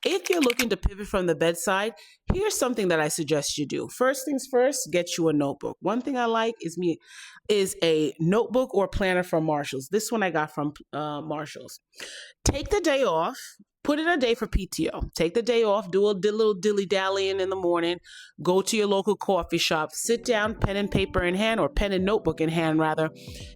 If you're looking to pivot from the bedside, here's something that I suggest you do. First things first, get you a notebook. One thing I like is a notebook or planner from Marshalls. This one I got from Marshalls. Take the day off. Put in a day for PTO. Take the day off, do a little dilly-dallying in the morning, go to your local coffee shop, sit down, pen and paper in hand, or pen and notebook in hand rather,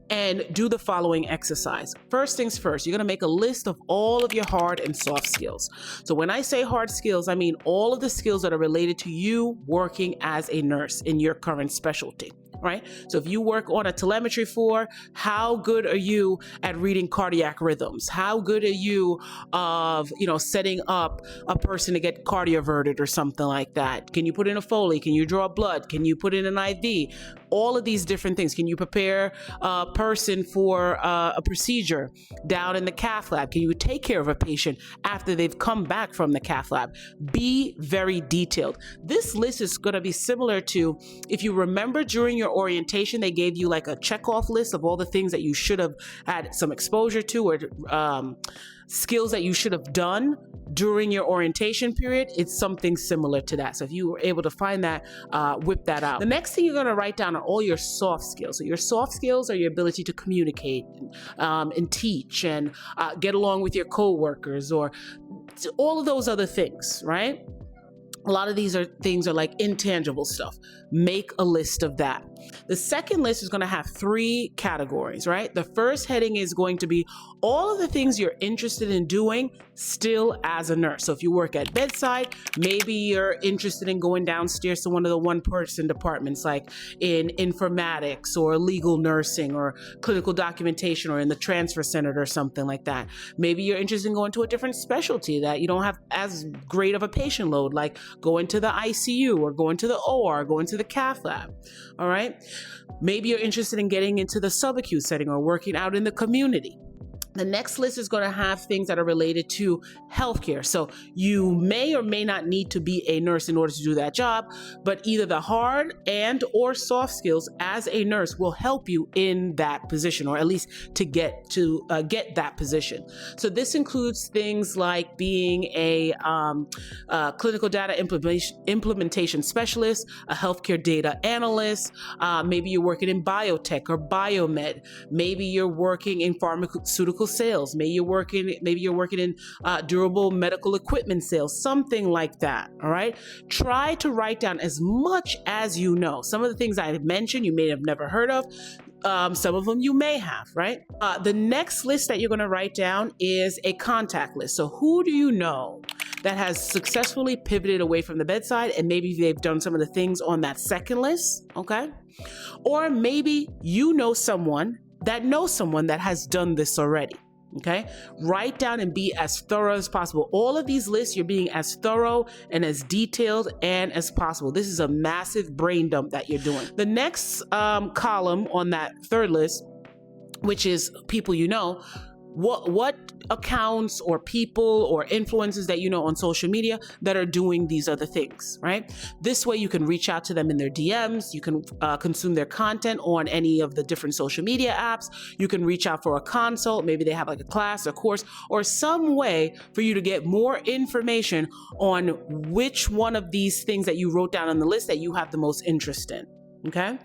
and do the following exercise. First things first, you're gonna make a list of all of your hard and soft skills. So when I say hard skills, I mean all of the skills that are related to you working as a nurse in your current specialty. Right? So if you work on a telemetry floor, how good are you at reading cardiac rhythms? How good are you of, setting up a person to get cardioverted or something like that? Can you put in a Foley? Can you draw blood? Can you put in an IV? All of these different things. Can you prepare a person for a procedure down in the cath lab? Can you take care of a patient after they've come back from the cath lab? Be very detailed. This list is going to be similar to, if you remember during your orientation, they gave you like a check-off list of all the things that you should have had some exposure to, or skills that you should have done during your orientation period. It's something similar to that. So if you were able to find that, whip that out. The next thing you're going to write down are all your soft skills. So your soft skills are your ability to communicate and teach and get along with your coworkers, or all of those other things, right? A lot of these things are like intangible stuff. Make a list of that. The second list is going to have 3 categories, right? The first heading is going to be all of the things you're interested in doing still as a nurse. So if you work at bedside, maybe you're interested in going downstairs to one of the one-person departments, like in informatics or legal nursing or clinical documentation, or in the transfer center or something like that. Maybe you're interested in going to a different specialty that you don't have as great of a patient load, like going to the ICU or going to the OR, going to the cath lab. All right. Maybe you're interested in getting into the subacute setting or working out in the community. The next list is going to have things that are related to healthcare. So you may or may not need to be a nurse in order to do that job, but either the hard and or soft skills as a nurse will help you in that position, or at least to get that position. So this includes things like being a clinical data implementation specialist, a healthcare data analyst. Maybe you're working in biotech or biomed. Maybe you're working in pharmaceutical sales. Maybe you're working in durable medical equipment sales, something like that. All right. Try to write down as much as you know. Some of the things I mentioned, you may have never heard of. Some of them you may have, right? The next list that you're going to write down is a contact list. So who do you know that has successfully pivoted away from the bedside, and maybe they've done some of the things on that second list, okay? Or maybe you know someone that knows someone that has done this already, okay? Write down and be as thorough as possible. All of these lists, you're being as thorough and as detailed and as possible. This is a massive brain dump that you're doing. The next column on that third list, which is people you know, what accounts or people or influencers that you know on social media that are doing these other things, right? This way you can reach out to them in their DMs. You can consume their content on any of the different social media apps. You can reach out for a consult. Maybe they have like a class, a course, or some way for you to get more information on which one of these things that you wrote down on the list that you have the most interest in, okay?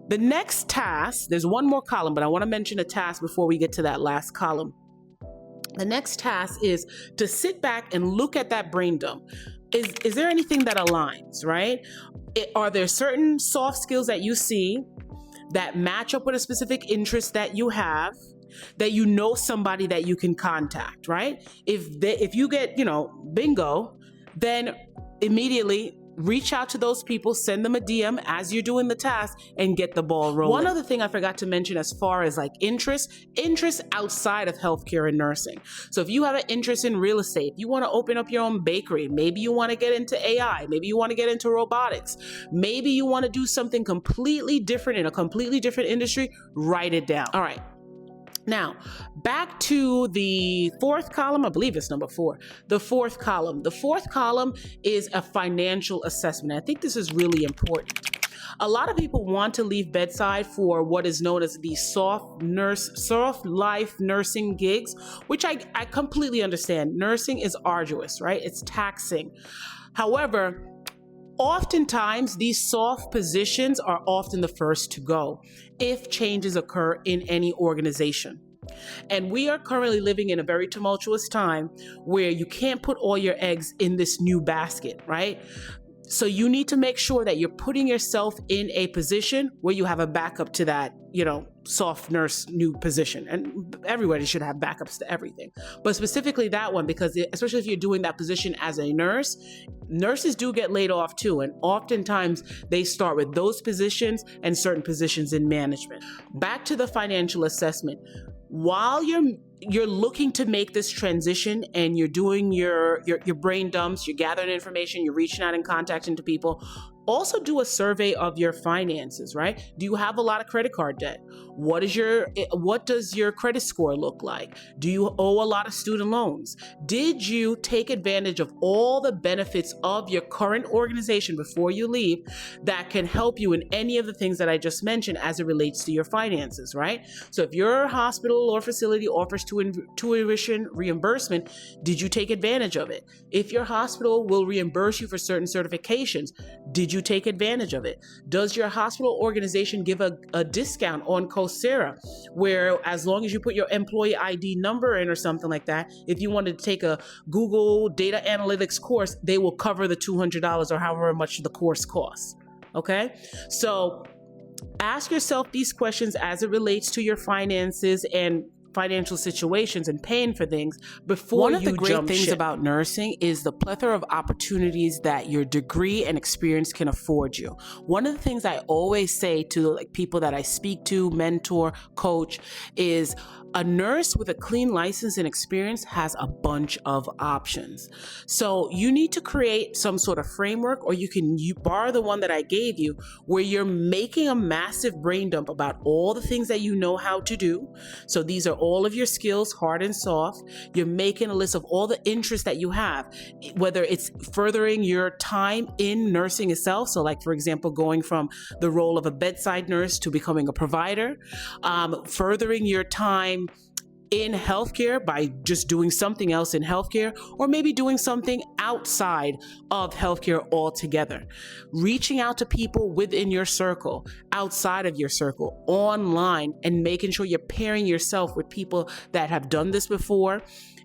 The next task, there's one more column, but I want to mention a task before we get to that last column. The next task is to sit back and look at that brain dump. Is there anything that aligns, right? Are there certain soft skills that you see that match up with a specific interest that you have, that you know somebody that you can contact, right? If you get, bingo, then immediately reach out to those people, send them a DM as you're doing the task, and get the ball rolling. One other thing I forgot to mention as far as like interest outside of healthcare and nursing. So if you have an interest in real estate, you want to open up your own bakery, maybe you want to get into AI, maybe you want to get into robotics, maybe you want to do something completely different in a completely different industry, write it down. All right. Now, back to the fourth column, I believe it's number 4. The fourth column is a financial assessment. I think this is really important. A lot of people want to leave bedside for what is known as the soft life nursing gigs, which I completely understand. Nursing is arduous, right? It's taxing. However, oftentimes these soft positions are often the first to go if changes occur in any organization. And we are currently living in a very tumultuous time where you can't put all your eggs in this new basket, right? So you need to make sure that you're putting yourself in a position where you have a backup to that, soft nurse new position. And everybody should have backups to everything. But specifically that one, because especially if you're doing that position as a nurse, nurses do get laid off too. And oftentimes they start with those positions and certain positions in management. Back to the financial assessment. While you're looking to make this transition and you're doing your brain dumps, you're gathering information, you're reaching out and contacting to people, also do a survey of your finances, right? Do you have a lot of credit card debt? What does your credit score look like? Do you owe a lot of student loans? Did you take advantage of all the benefits of your current organization before you leave that can help you in any of the things that I just mentioned as it relates to your finances, right? So if your hospital or facility offers tuition reimbursement, did you take advantage of it? If your hospital will reimburse you for certain certifications, did you take advantage of it? Does your hospital organization give a discount on Coursera, where as long as you put your employee ID number in or something like that, if you wanted to take a Google data analytics course, they will cover the $200 or however much the course costs. Okay? So ask yourself these questions as it relates to your finances and financial situations and paying for things before you jump ship. One of the great things about nursing is the plethora of opportunities that your degree and experience can afford you. One of the things I always say to people that I speak to, mentor, coach, is a nurse with a clean license and experience has a bunch of options. So you need to create some sort of framework, or you borrow the one that I gave you, where you're making a massive brain dump about all the things that you know how to do. So these are all of your skills, hard and soft. You're making a list of all the interests that you have, whether it's furthering your time in nursing itself. So like, for example, going from the role of a bedside nurse to becoming a provider, furthering your time in healthcare by just doing something else in healthcare, or maybe doing something outside of healthcare altogether. Reaching out to people within your circle, outside of your circle, online, and making sure you're pairing yourself with people that have done this before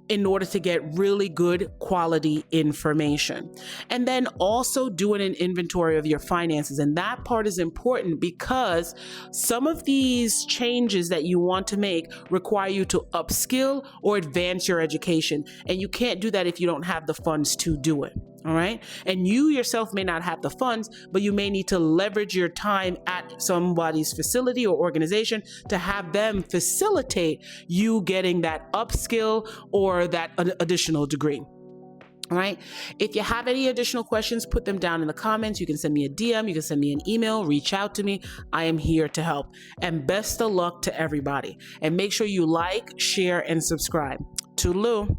in order to get really good quality information. And then also doing an inventory of your finances. And that part is important because some of these changes that you want to make require you to upskill or advance your education. And you can't do that if you don't have the funds to do it. All right. And you yourself may not have the funds, but you may need to leverage your time at somebody's facility or organization to have them facilitate you getting that upskill or that additional degree. All right. If you have any additional questions, put them down in the comments. You can send me a DM. You can send me an email. Reach out to me. I am here to help. And best of luck to everybody. And make sure you like, share, and subscribe. Toodaloo.